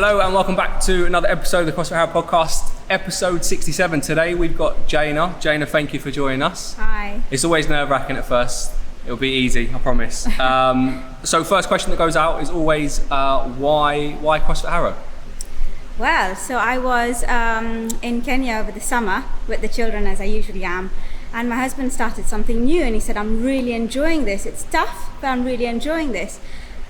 Hello and welcome back to another episode of the CrossFit Harrow podcast, episode 67. Today we've got Jaina. Jaina, thank you for joining us. Hi. It's always nerve-wracking at first. It'll be easy, I promise. So first question that goes out is always, why CrossFit Harrow? Well, so I was in Kenya over the summer with the children, as I usually am, and my husband started something new and he said, I'm really enjoying this. It's tough, but I'm really enjoying this.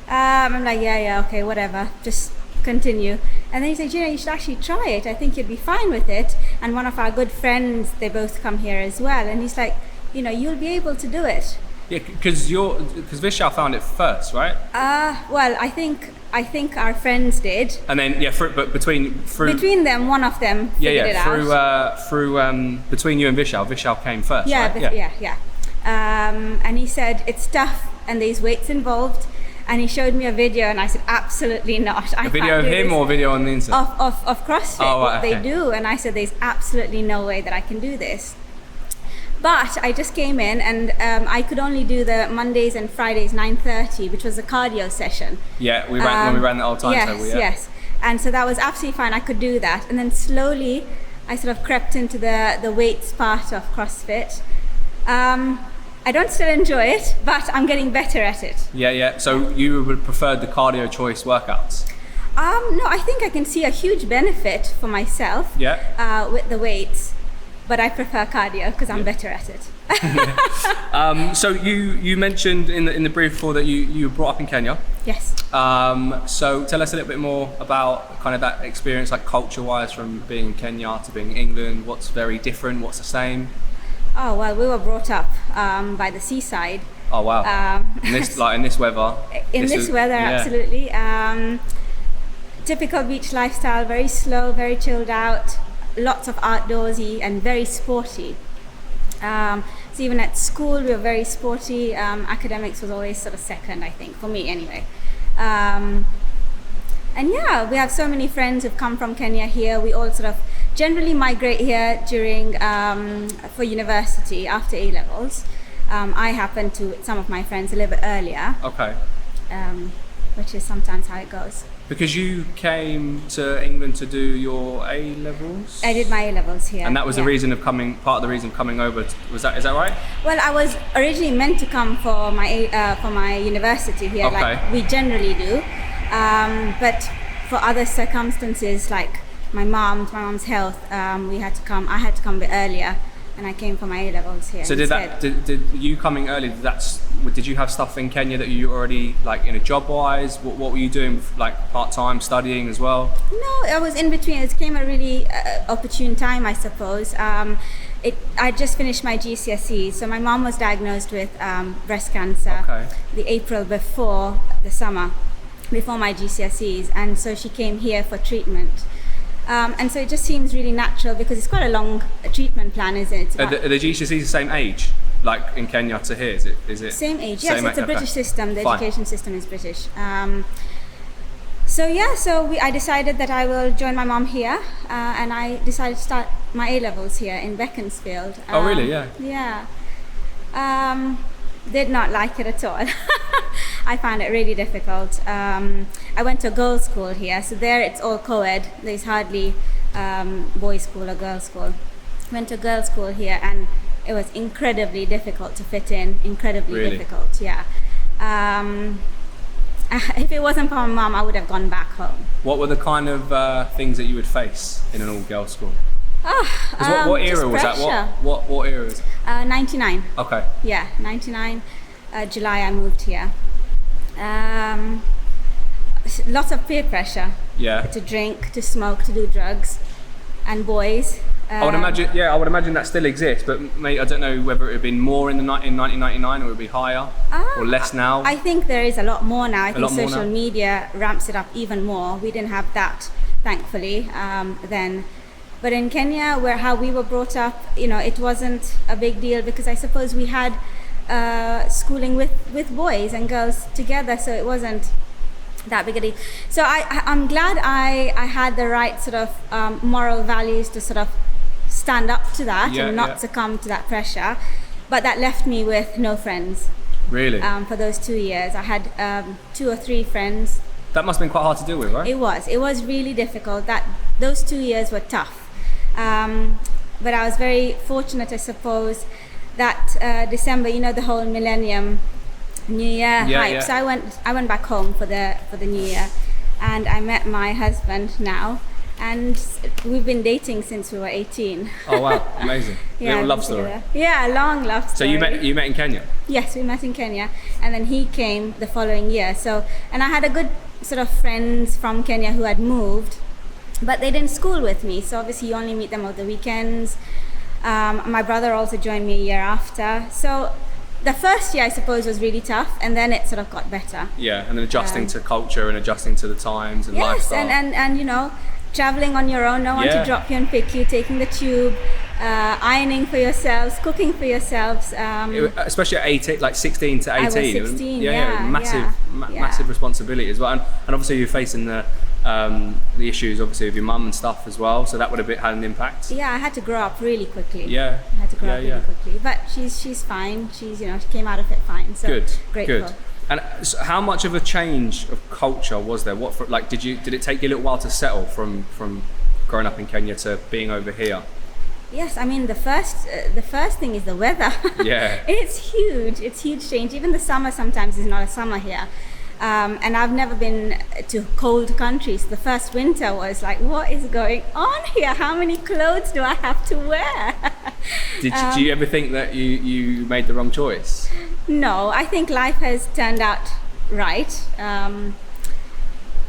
I'm like, yeah, okay, whatever, just continue. And then he said, you should actually try it. I think you'd be fine with it. And one of our good friends, they both come here as well. And he's like, you'll be able to do it. Yeah, because Vishal found it first, right? Well, I think our friends did. And then, but between them, one of them figured it out. Through between you and Vishal came first, yeah, right? Yeah. And he said, it's tough and there's weights involved. And he showed me a video and I said, absolutely not. A video of him or a video on the internet? Of CrossFit, what they do. And I said, there's absolutely no way that I can do this. But I just came in and I could only do the Mondays and Fridays 9:30, which was a cardio session. Yeah, when we ran the old time. Yes. And so that was absolutely fine. I could do that. And then slowly I sort of crept into the weights part of CrossFit. I don't still enjoy it, but I'm getting better at it. Yeah. So you would prefer the cardio choice workouts? No, I think I can see a huge benefit for myself with the weights, but I prefer cardio because I'm better at it. So you mentioned in the brief before that you were brought up in Kenya. Yes. So tell us a little bit more about kind of that experience, like culture-wise, from being in Kenya to being in England. What's very different? What's the same? Oh, well, we were brought up by the seaside. Oh, wow. In this weather? In this weather, absolutely. Typical beach lifestyle, very slow, very chilled out, lots of outdoorsy and very sporty. So even at school, we were very sporty. Academics was always sort of second, I think, for me anyway. And yeah, we have so many friends who've come from Kenya here. We all sort of generally migrate here during for university after A-levels. I happen to with some of my friends a little bit earlier. Okay. Which is sometimes how it goes. Because you came to England to do your A-levels? I did my A-levels here. And that was the reason of coming. Part of the reason of coming over. Is that right? Well, I was originally meant to come for my university here, like we generally do, but for other circumstances like my mom's health, we had to come. I had to come a bit earlier, and I came for my A-levels here. So did you coming early? Did you have stuff in Kenya that you already like job-wise? What were you doing, like part-time studying as well? No, I was in between. It came a really opportune time, I suppose. I just finished my GCSEs, so my mom was diagnosed with breast cancer the April before the summer, before my GCSEs, and so she came here for treatment. And so it just seems really natural because it's quite a long treatment plan, isn't it? Are the GCSEs the same age, like in Kenya to here? Is it? Same age, yes. It's a British system. The education system is British. So I decided that I will join my mom here, and I decided to start my A-levels here in Beaconsfield. Oh, really? Yeah. Yeah. Did not like it at all. I found it really difficult. I went to a girls' school here, so there it's all co-ed. There's hardly boys' school or girls' school. Went to a girls' school here, and it was incredibly difficult to fit in. Incredibly difficult, yeah. If it wasn't for my mom, I would have gone back home. What were the kind of things that you would face in an all-girls school? What era was that? What era was it? 99. Okay. Yeah, 99. July I moved here. Lots of peer pressure. Yeah. To drink, to smoke, to do drugs, and boys. I would imagine that still exists, but I don't know whether it would be more in 1999 or it would be higher or less now. I think there is a lot more now. I think social media ramps it up even more. We didn't have that, thankfully, then. But in Kenya, how we were brought up, it wasn't a big deal because I suppose we had schooling with boys and girls together, so it wasn't that big a deal. So I'm glad I had the right sort of moral values to sort of stand up to that and not succumb to that pressure. But that left me with no friends. Really? For those 2 years. I had 2 or 3 friends That must have been quite hard to deal with, right? It was really difficult. Those 2 years were tough. But I was very fortunate, I suppose, that December, you know, the whole millennium New Year hype. Yeah. So I went back home for the New Year, and I met my husband now, and we've been dating since we were 18. Oh wow, amazing. Little love story. Yeah, long love story. So you met in Kenya? Yes, we met in Kenya, and then he came the following year. So, and I had a good sort of friends from Kenya who had moved, but they didn't school with me. So obviously you only meet them over the weekends. My brother also joined me a year after. So the first year, I suppose, was really tough, and then it sort of got better. Yeah, and then adjusting to culture and adjusting to the times and lifestyle. Yes, and you know, traveling on your own, no one to drop you and pick you, taking the tube, ironing for yourselves, cooking for yourselves. Especially at 18, like 16 to 18. I was 16, massive responsibility as well. And obviously you're facing the issues, obviously, with your mum and stuff as well. So that would have had an impact. Yeah, I had to grow up really quickly. Yeah. I had to grow up really quickly. But she's fine. She's, you know, she came out of it fine. So grateful. Good. And so how much of a change of culture was there? Did it take you a little while to settle from growing up in Kenya to being over here? Yes, I mean the first thing is the weather. Yeah. It's huge. It's huge change. Even the summer sometimes is not a summer here. And I've never been to cold countries. The first winter was like, what is going on here? How many clothes do I have to wear? Did you ever think that you made the wrong choice? No, I think life has turned out right.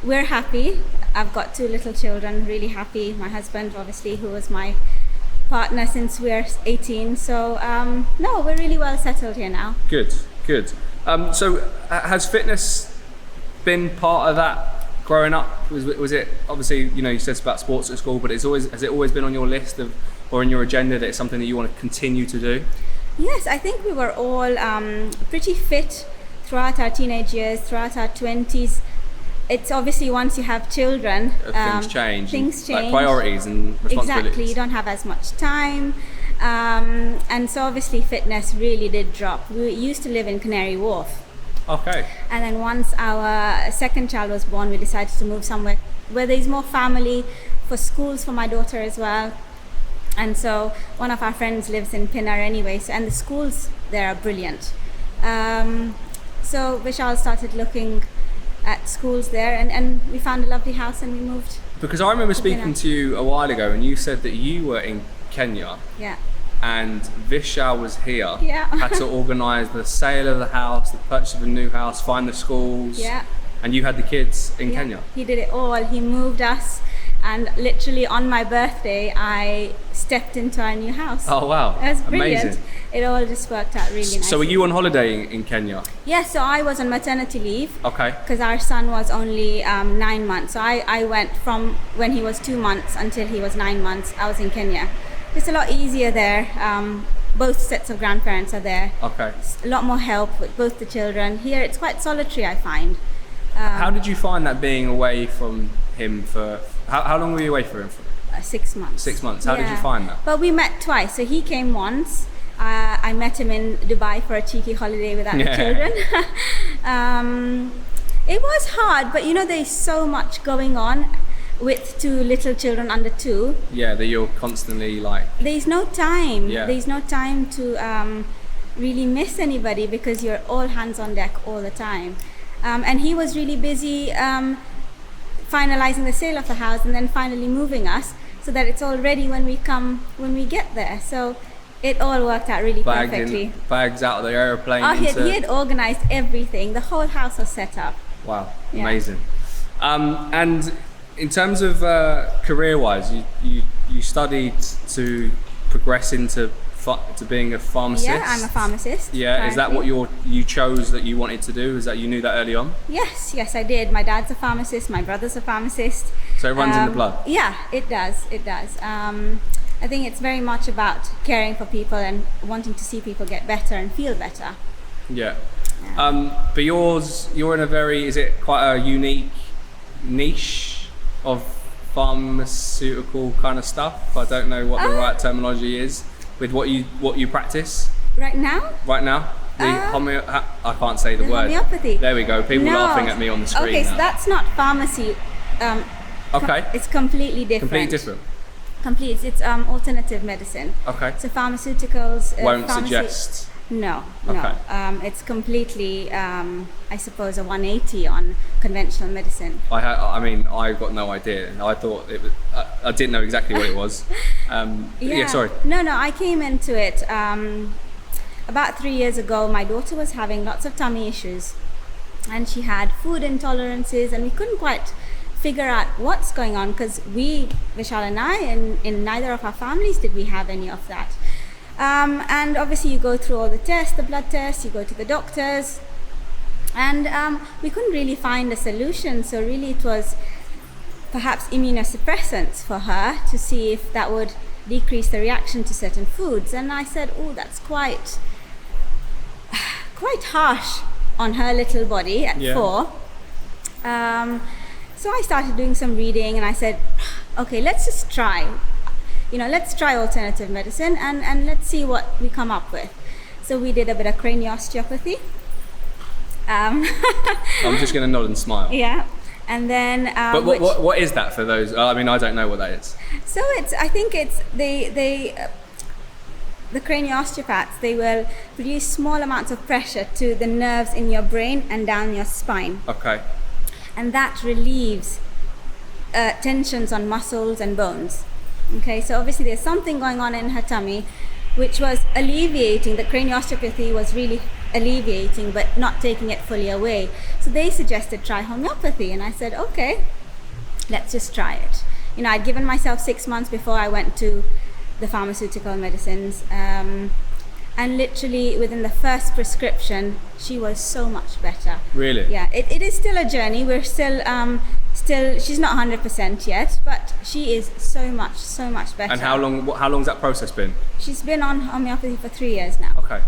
We're happy. I've got 2 little children, really happy. My husband, obviously, who was my partner since we're 18. So, no, we're really well settled here now. Good. So has fitness been part of that growing up? Was it, obviously, you know, you said about sports at school, but has it always been on your list or in your agenda that it's something that you want to continue to do? Yes, I think we were all pretty fit throughout our teenage years, throughout our 20s. It's obviously once you have children, things change. Like priorities and responsibilities. Exactly, you don't have as much time. And so obviously fitness really did drop. We used to live in Canary Wharf. Okay. And then once our second child was born, we decided to move somewhere where there's more family, for schools for my daughter as well. And so one of our friends lives in Pinner anyway, and the schools there are brilliant. So Vishal started looking at schools there, and we found a lovely house and we moved. Because I remember speaking to you a while ago and you said that you were in Kenya. Yeah. And Vishal was here. Yeah. Had to organise the sale of the house, the purchase of a new house, find the schools. Yeah. And you had the kids in Kenya. He did it all. He moved us, and literally on my birthday, I stepped into our new house. Oh wow! It was brilliant. Amazing. It all just worked out really nicely. So were you on holiday in Kenya? Yes, so I was on maternity leave. Okay. Because our son was only 9 months. So I went from when he was 2 months until he was 9 months. I was in Kenya. It's a lot easier there. Both sets of grandparents are there. Okay. It's a lot more help with both the children. Here it's quite solitary, I find. How did you find that being away from him for... How long were you away from him for? 6 months. 6 months. How did you find that? But we met twice. So he came once. I met him in Dubai for a cheeky holiday without the children. It was hard, but you know, there's so much going on with 2 little children under 2. Yeah, that you're constantly like... There's no time. Yeah. There's no time to really miss anybody because you're all hands on deck all the time. And he was really busy finalizing the sale of the house and then finally moving us so that it's all ready when we get there. So it all worked out really perfectly. Bags out of the aeroplane. Oh, he had organized everything. The whole house was set up. Wow, amazing. And in terms of career-wise, you studied to progress into to being a pharmacist. Yeah, I'm a pharmacist. Yeah, currently. Is that what you chose that you wanted to do? Is that you knew that early on? Yes, I did. My dad's a pharmacist. My brother's a pharmacist. So it runs in the blood. Yeah, it does. I think it's very much about caring for people and wanting to see people get better and feel better. Yeah. But you're in a very, is it quite a unique niche of pharmaceutical kind of stuff? I don't know what the right terminology is with what you practice. Right now? I can't say the word. Homeopathy. There we go. People laughing at me on the screen. Okay, now. so that's not pharmacy. Okay. It's completely different. Completely different. It's alternative medicine. Okay. So pharmaceuticals won't suggest. No. Okay. It's completely, I suppose, a 180 on conventional medicine. I mean, I got no idea. I thought it was. I didn't know exactly what it was. Yeah. Sorry. No. I came into it about 3 years ago. My daughter was having lots of tummy issues, and she had food intolerances, and we couldn't quite figure out what's going on because Vishal and I, in neither of our families did we have any of that. And obviously you go through all the tests, the blood tests, you go to the doctors, and we couldn't really find a solution. So really it was perhaps immunosuppressants for her to see if that would decrease the reaction to certain foods. And I said, oh, that's quite harsh on her little body at 4. So I started doing some reading, and I said, okay, let's just try. Let's try alternative medicine and let's see what we come up with. So we did a bit of craniosteopathy. I'm just going to nod and smile. Yeah. And then... but what is that for those? I mean, I don't know what that is. So I think it's the craniosteopaths, they will produce small amounts of pressure to the nerves in your brain and down your spine. Okay. And that relieves tensions on muscles and bones. Okay, so obviously there's something going on in her tummy which was alleviating. The craniosteopathy was really alleviating but not taking it fully away. So they suggested try homeopathy, and I said, okay, let's just try it. I'd given myself 6 months before I went to the pharmaceutical medicines, and literally within the first prescription she was so much better. Really? Yeah, it is still a journey. We're still she's not 100% yet, but she is so much better. And how long's that process been? She's been on homeopathy for 3 years now. Okay.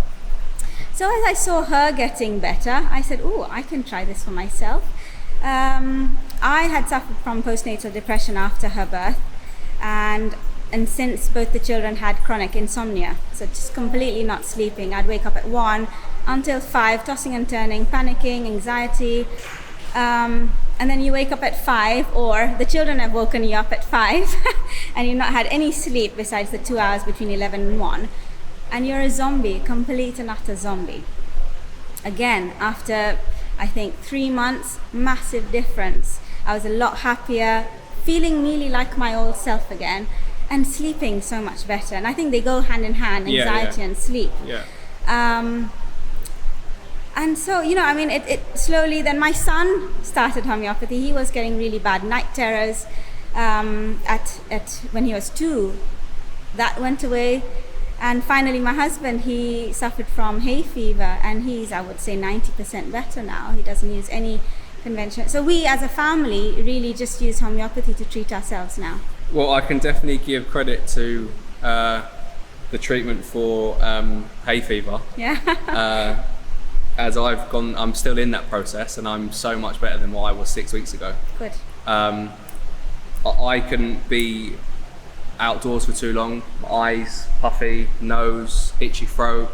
So as I saw her getting better, I said, oh, I can try this for myself. I had suffered from postnatal depression after her birth, and since both the children had chronic insomnia, so just completely not sleeping. I'd wake up at 1 until 5, tossing and turning, panicking, anxiety, and then you wake up at 5, or the children have woken you up at 5 and you've not had any sleep besides the 2 hours between 11 and 1, and you're a zombie, complete and utter zombie. Again, after I think 3 months, massive difference. I was a lot happier, feeling nearly like my old self again, and sleeping so much better. And I think they go hand in hand, anxiety and sleep. Yeah. And so, it slowly, then my son started homeopathy. He was getting really bad night terrors when he was 2. That went away. And finally my husband, he suffered from hay fever, and he's, I would say, 90% better now. He doesn't use any conventional. So we as a family really just use homeopathy to treat ourselves now. Well, I can definitely give credit to the treatment for hay fever. Yeah. As I'm still in that process, and I'm so much better than what I was 6 weeks ago. Good. I couldn't be outdoors for too long. Eyes puffy, nose, itchy throat.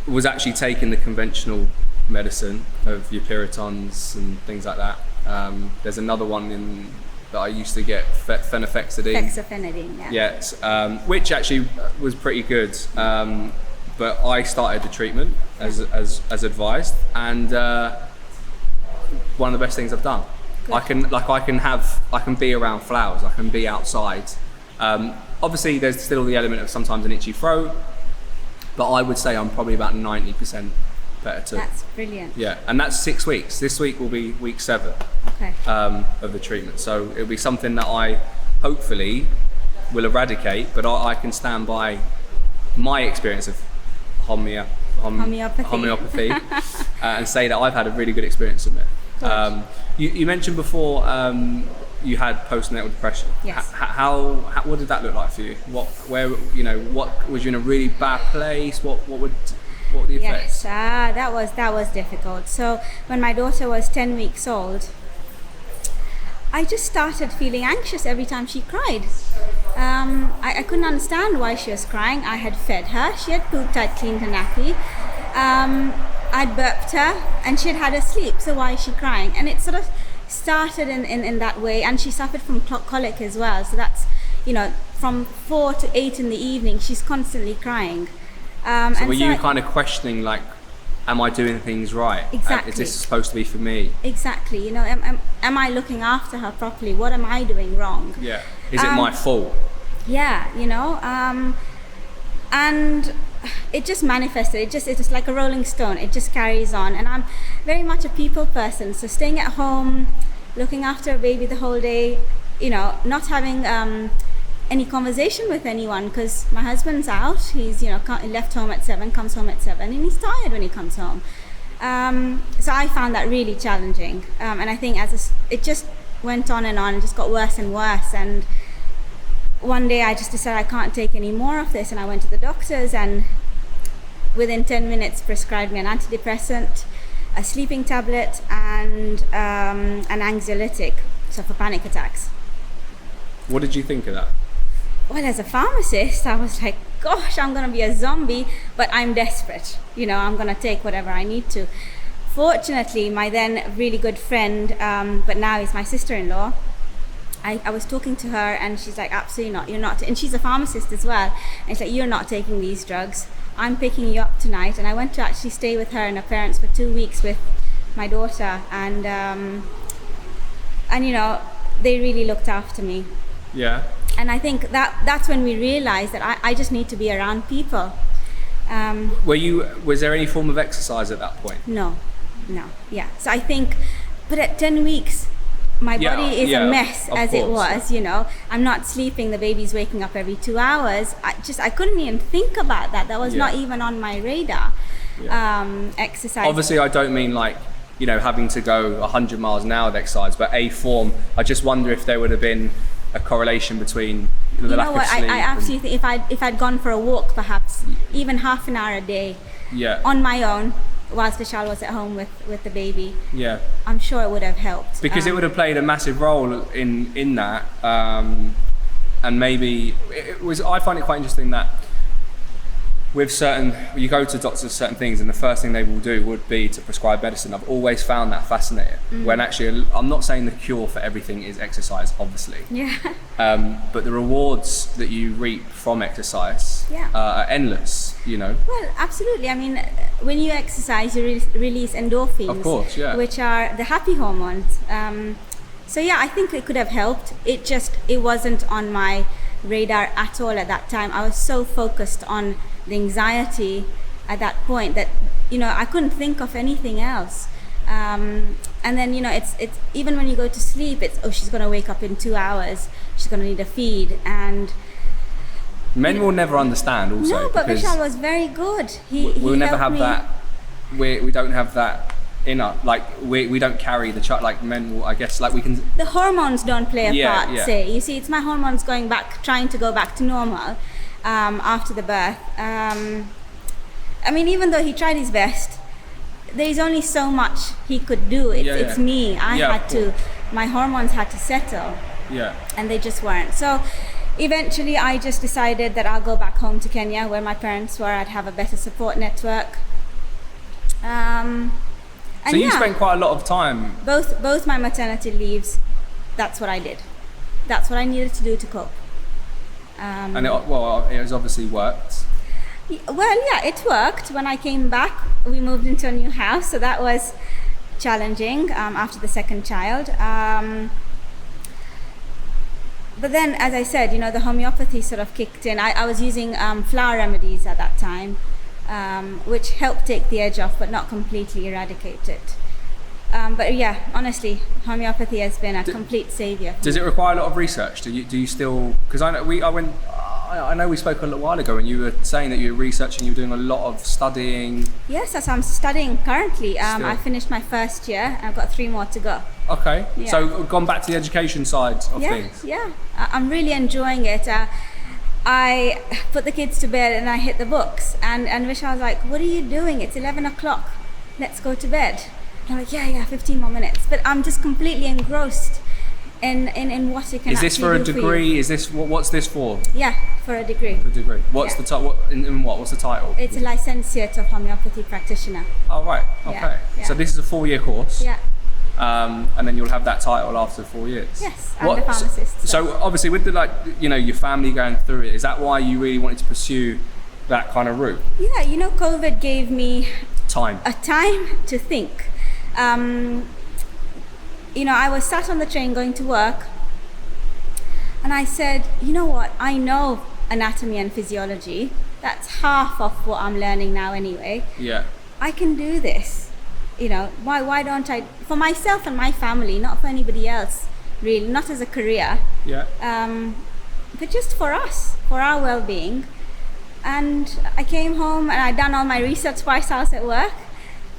Was actually taking the conventional medicine of your Pyritons and things like that. There's another one that I used to get, phenylphexidine. Fexofenadine, yeah. Yes, which actually was pretty good. But I started the treatment as advised, and one of the best things I've done. Good. I can be around flowers. I can be outside. Obviously, there's still the element of sometimes an itchy throat, but I would say I'm probably about 90% better too. That's brilliant. Yeah, and that's 6 weeks. This week will be week 7 of the treatment. So it'll be something that I hopefully will eradicate, but I can stand by my experience of homeopathy and say that I've had a really good experience with it. You mentioned before you had postnatal depression. Yes. What did that look like for you? What was you in a really bad place? What were the effects? Yes, that was difficult. So when my daughter was 10 weeks old, I just started feeling anxious every time she cried. I couldn't understand why she was crying. I had fed her, she had pooped, I'd cleaned her nappy, I'd burped her, and she had had her sleep, so why is she crying? And it sort of started in that way, and she suffered from colic as well, so that's, from 4 to 8 in the evening, she's constantly crying. So were you kind of questioning, like, am I doing things right? Exactly. Is this supposed to be for me? Exactly. Am I looking after her properly? What am I doing wrong? Yeah. Is it my fault? Yeah, and it just manifested. It's like a rolling stone. It just carries on. And I'm very much a people person. So staying at home, looking after a baby the whole day, not having any conversation with anyone because my husband's out. He's left home at 7, comes home at 7, and he's tired when he comes home. So I found that really challenging, and I think it just went on and just got worse and worse. And one day I just decided I can't take any more of this, and I went to the doctors, and within 10 minutes prescribed me an antidepressant, a sleeping tablet, and an anxiolytic, so for panic attacks. What did you think of that? Well, as a pharmacist, I was like, gosh, I'm going to be a zombie, but I'm desperate. I'm going to take whatever I need to. Fortunately, my then really good friend, but now is my sister-in-law, I was talking to her, and she's like, absolutely not, you're not. And she's a pharmacist as well. And she's like, you're not taking these drugs. I'm picking you up tonight. And I went to actually stay with her and her parents for 2 weeks with my daughter. And they really looked after me. Yeah. And I think that's when we realized that I just need to be around people. Was there any form of exercise at that point? No. Yeah. So I think, but at 10 weeks, my body is a mess as it was, I'm not sleeping, the baby's waking up every 2 hours. I couldn't even think about that. That was not even on my radar. Exercise. Obviously, I don't mean like, having to go 100 miles an hour of exercise, but a form. I just wonder if there would have been a correlation between the lack of sleep. I absolutely think if I'd gone for a walk, perhaps even half an hour a day, on my own, whilst Vishal was at home with the baby, I'm sure it would have helped. Because it would have played a massive role in that, and maybe it was. I find it quite interesting that with you go to doctors certain things, and the first thing they will do would be to prescribe medicine. I've always found that fascinating. When actually, I'm not saying the cure for everything is exercise, obviously. Yeah. But the rewards that you reap from exercise are endless. Well, absolutely. I mean, when you exercise, you release endorphins, of course, which are the happy hormones. So I think it could have helped. It wasn't on my radar at all at that time. I was so focused on the anxiety at that point that I couldn't think of anything else. And then it's even when you go to sleep, it's she's going to wake up in 2 hours, she's going to need a feed, and men will never understand also. No, but Vishal was very good. We'll never have that. We don't have that in us. Like we don't carry the child like men will. I guess like we can. The hormones don't play a part. Yeah. Say, you see, it's my hormones trying to go back to normal after the birth. I mean, even though he tried his best, there's only so much he could do. It's me. I had to. My hormones had to settle. Yeah. And they just weren't. So eventually, I just decided that I'll go back home to Kenya, where my parents were. I'd have a better support network. So you spent quite a lot of time. Both my maternity leaves, that's what I did. That's what I needed to do to cope. And it has obviously worked. Well, it worked. When I came back, we moved into a new house, so that was challenging after the second child. But then, as I said, the homeopathy sort of kicked in. I was using flower remedies at that time, which helped take the edge off, but not completely eradicate it. But honestly, homeopathy has been a complete savior. Does it require a lot of research? Do you still? Because I know we spoke a little while ago, and you were saying that you were researching. You were doing a lot of studying. Yes, as I'm studying currently. I finished my first year, and I've got 3 more to go. Okay, so gone back to the education side of things. Yeah, I'm really enjoying it. I put the kids to bed and I hit the books, and Vishal was like, "What are you doing? It's 11 o'clock. Let's go to bed." And I'm like, "Yeah, 15 more minutes." But I'm just completely engrossed in what you can. Is this for a degree? Is this what's this for? Yeah, for a degree. For a degree. What's the title? What's the title? It's a licentiate of homeopathy practitioner. Oh right. Okay. Yeah. So this is a 4-year course. Yeah. And then you'll have that title after 4 years. Yes, I'm the pharmacist. So obviously with the your family going through it, is that why you really wanted to pursue that kind of route? Yeah, COVID gave me time to think. I was sat on the train going to work, and I said, you know what, I know anatomy and physiology. That's half of what I'm learning now anyway. Yeah. I can do this. Why don't I, for myself and my family, not for anybody else, really, not as a career. Yeah. But just for us, for our well-being. And I came home and I'd done all my research whilst I was at work.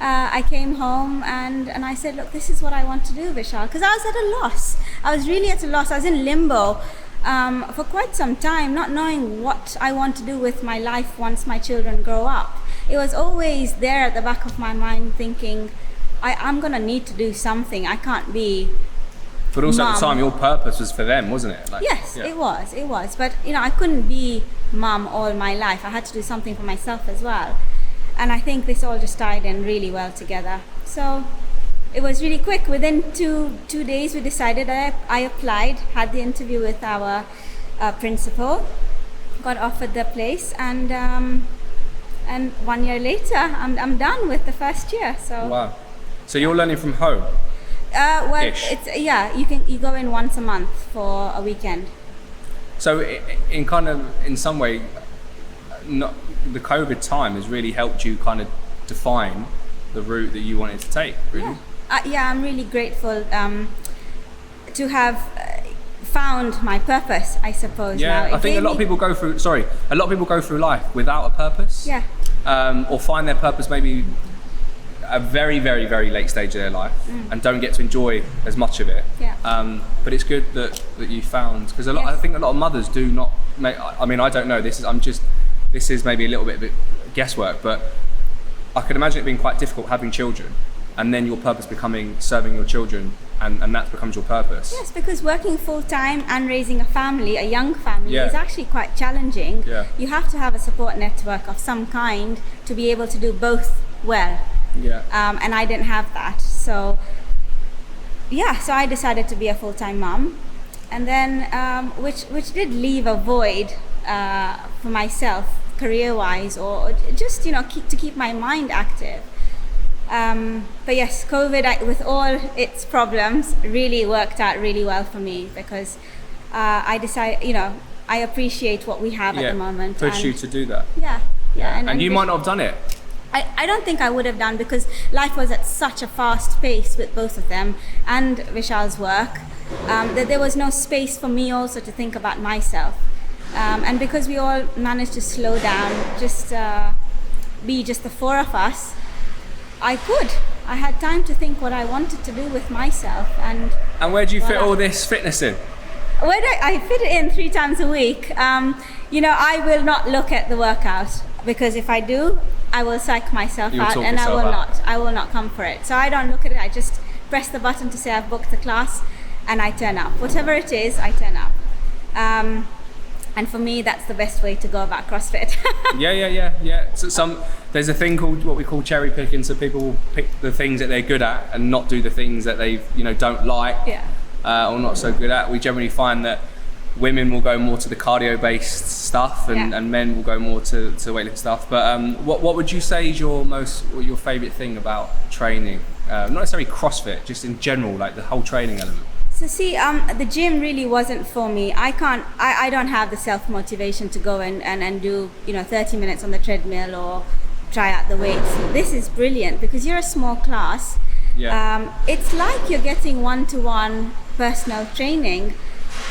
I came home and I said, look, this is what I want to do, Vishal, because I was at a loss. I was really at a loss. I was in limbo for quite some time, not knowing what I want to do with my life once my children grow up. It was always there at the back of my mind thinking, I'm going to need to do something. I can't be But also mom. At the time, your purpose was for them, wasn't it? Yes, yeah. It was. But, I couldn't be mum all my life. I had to do something for myself as well. And I think this all just tied in really well together. So it was really quick. Within two days, we decided. I applied, had the interview with our principal, got offered the place, and 1 year later, I'm done with the first year. So wow. So you're learning from home? You go in once a month for a weekend. So in some way, the COVID time has really helped you kind of define the route that you wanted to take, really. Yeah, I'm really grateful to have found my purpose, I suppose. Yeah, I think a lot of people go through life without a purpose. Yeah. Or find their purpose maybe a very, very, very late stage of their life and don't get to enjoy as much of it. Yeah. But it's good that you found, because I think a lot of mothers do not I don't know, this is maybe a little bit of guesswork, but I could imagine it being quite difficult having children and then your purpose becoming serving your children, and that becomes your purpose. Yes, because working full-time and raising a young family is actually quite challenging. Yeah. You have to have a support network of some kind to be able to do both well. Yeah. And I didn't have that. So I decided to be a full-time mom, and then which did leave a void for myself career-wise, or just to keep my mind active. But yes, COVID, with all its problems, really worked out really well for me, because I decided, I appreciate what we have at the moment. Push you to do that. Yeah. And you might not have done it. I don't think I would have done, because life was at such a fast pace with both of them and Vishal's work, that there was no space for me also to think about myself. And because we all managed to slow down, just be just the four of us, I had time to think what I wanted to do with myself. And where do you fit all this fitness in? Where do I fit it in 3 times a week? I will not look at the workout, because if I do, I will psych myself out, and I will not come for it. So I don't look at it. I just press the button to say I've booked the class, and I turn up. Whatever it is, I turn up. And for me, that's the best way to go about CrossFit. Yeah. So there's a thing called what we call cherry picking. So people will pick the things that they're good at and not do the things that they don't like, or not so good at. We generally find that women will go more to the cardio-based stuff, and men will go more to weightlifting stuff. But what would you say is your favourite thing about training? Not necessarily CrossFit, just in general, like the whole training element. So see, the gym really wasn't for me. I don't have the self-motivation to go and do 30 minutes on the treadmill or try out the weights. This is brilliant because you're a small class. Yeah. It's like you're getting one-to-one personal training,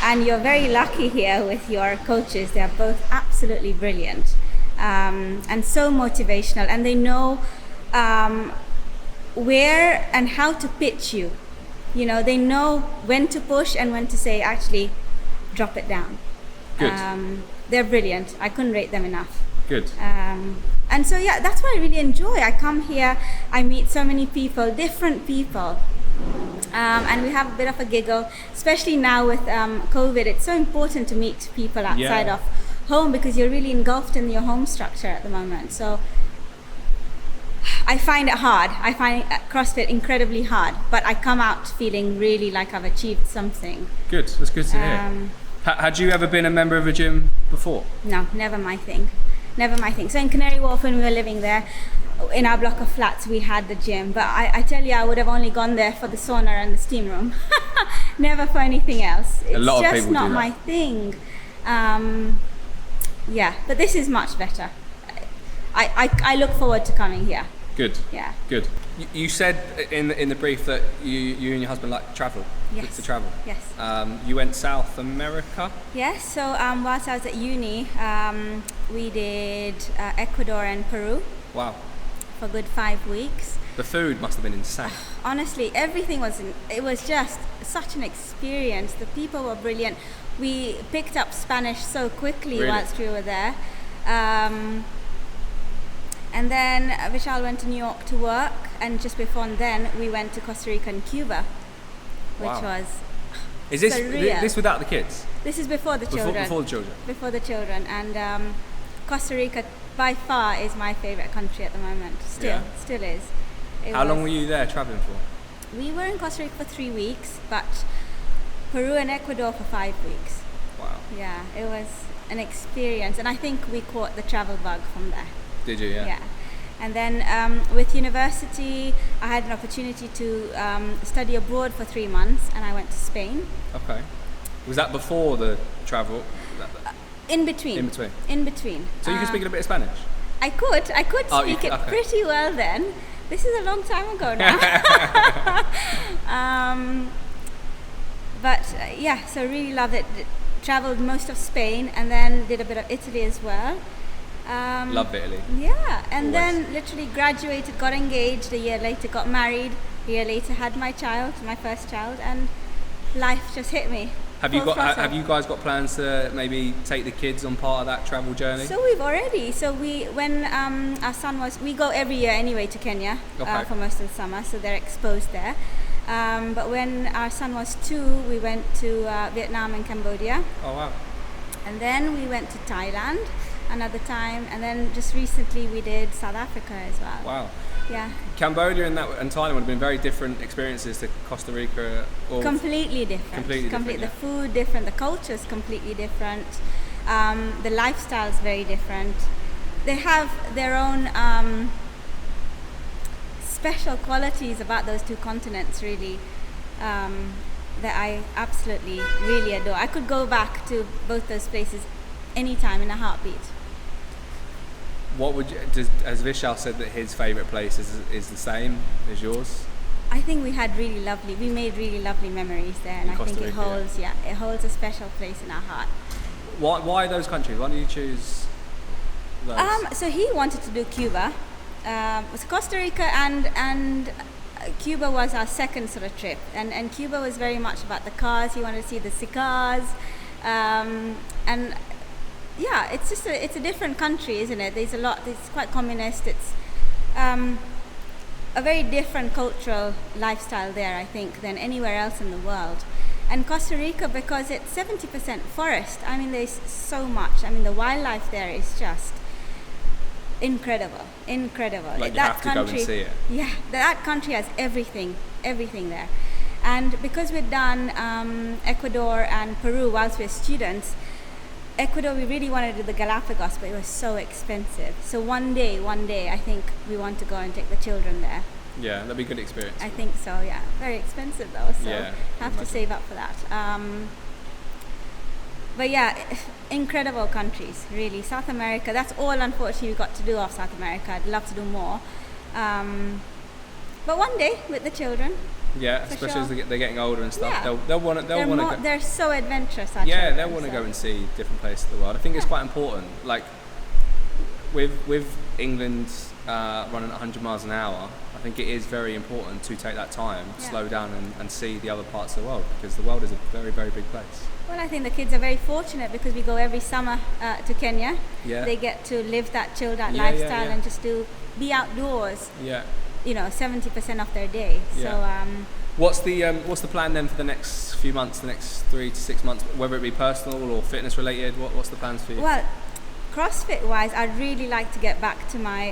and you're very lucky here with your coaches. They're both absolutely brilliant, and so motivational, and they know where and how to pitch you. They know when to push and when to say, actually, drop it down. Good. They're brilliant. I couldn't rate them enough. Good. And so, that's what I really enjoy. I come here, I meet so many people, different people, And we have a bit of a giggle, especially now with COVID. It's so important to meet people outside of home because you're really engulfed in your home structure at the moment. So I find it hard. I find CrossFit incredibly hard, but I come out feeling really like I've achieved something. Good, that's good to hear. Had you ever been a member of a gym before? No, never my thing. Never my thing. So in Canary Wharf, when we were living there, in our block of flats, we had the gym. But I tell you, I would have only gone there for the sauna and the steam room. Never for anything else. It's just not my thing. Yeah, but this is much better. I look forward to coming here. Good. Yeah. Good. You said in the brief that you and your husband like to travel. Yes. To travel. Yes. You went South America. Yes. So whilst I was at uni, we did Ecuador and Peru. Wow. For a good 5 weeks. The food must have been insane. Honestly, everything it was just such an experience. The people were brilliant. We picked up Spanish so quickly whilst we were there. And then Vishal went to New York to work, and just before then we went to Costa Rica and Cuba, which was Is this surreal. This without the kids? This is before the children. Before the children. Before the children, and Costa Rica by far is my favorite country at the moment. Still is. How long were you there traveling for? We were in Costa Rica for 3 weeks, but Peru and Ecuador for 5 weeks. Wow. Yeah, it was an experience, and I think we caught the travel bug from there. Did you? Yeah. And then with university, I had an opportunity to study abroad for 3 months, and I went to Spain. Okay. Was that before the travel? In between. So you can speak a bit of Spanish? I could speak it pretty well then. This is a long time ago now. But so really loved it. Traveled most of Spain and then did a bit of Italy as well. Love Italy. Yeah, and then literally graduated, got engaged, a year later got married, a year later had my first child, and life just hit me. Have you guys got plans to maybe take the kids on part of that travel journey? So we've already. So when our son we go every year anyway to Kenya for most of the summer, so they're exposed there. But when our son was 2, we went to Vietnam and Cambodia. Oh wow! And then we went to Thailand another time, and then just recently we did South Africa as well. Wow. Yeah. Cambodia and Thailand would have been very different experiences to Costa Rica. Completely different. The food different, the culture is completely different, the lifestyle is very different. They have their own special qualities about those 2 continents, really, that I absolutely really adore. I could go back to both those places anytime in a heartbeat. What would you, as Vishal said that his favourite place is the same as yours? I think we made really lovely memories there, and I think it holds a special place in our heart. Why those countries? Why did you choose those? So he wanted to do Cuba. So Costa Rica and Cuba was our second sort of trip, and Cuba was very much about the cars. He wanted to see the cigars, and yeah, it's a different country, isn't it? It's quite communist. It's a very different cultural lifestyle there, I think, than anywhere else in the world. And Costa Rica, because it's 70% forest, I mean, there's so much. I mean, the wildlife there is just incredible. Like you have to go and see it. Yeah, that country has everything there. And because we'd done Ecuador and Peru whilst we were students, Ecuador, we really wanted to do the Galapagos, but it was so expensive. So one day, I think we want to go and take the children there. Yeah, that'd be a good experience. I think so, yeah. Very expensive though, so have to save up for that. But yeah, incredible countries, really. South America, that's all unfortunately we got to do of South America. I'd love to do more. But one day with the children. Yeah, especially as they're getting older and stuff. Yeah. They'll want to. They're so adventurous. Yeah, they'll want to go and see different places of the world. I think it's quite important. Like with England running at 100 miles an hour, I think it is very important to take that time, slow down, and see the other parts of the world, because the world is a very, very big place. Well, I think the kids are very fortunate because we go every summer to Kenya. Yeah. They get to live that chilled out lifestyle and just be outdoors. Yeah. 70% of their day. So What's the plan then for the next few months, the next 3 to 6 months, whether it be personal or fitness related? What's the plans for you? Well, CrossFit wise, I'd really like to get back to my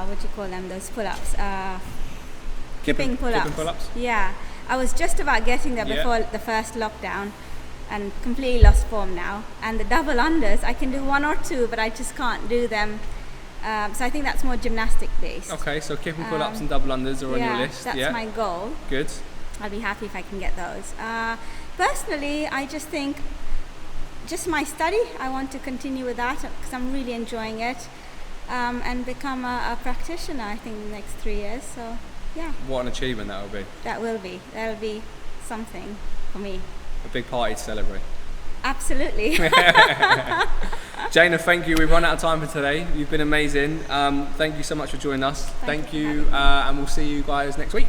what do you call them? Those pull-ups. Keeping pull-ups. Yeah, I was just about getting there before the first lockdown, and completely lost form now. And the double unders, I can do 1 or 2, but I just can't do them. So I think that's more gymnastic based. Okay, so kipping pull-ups and double unders are on your list. That's my goal. Good. I'll be happy if I can get those. Personally, I just think, just my study, I want to continue with that because I'm really enjoying it, and become a practitioner, I think, in the next 3 years. So, yeah. What an achievement that will be. That'll be something for me. A big party to celebrate. Absolutely. Jaina, thank you. We've run out of time for today. You've been amazing. Thank you so much for joining us. Thank you, and we'll see you guys next week.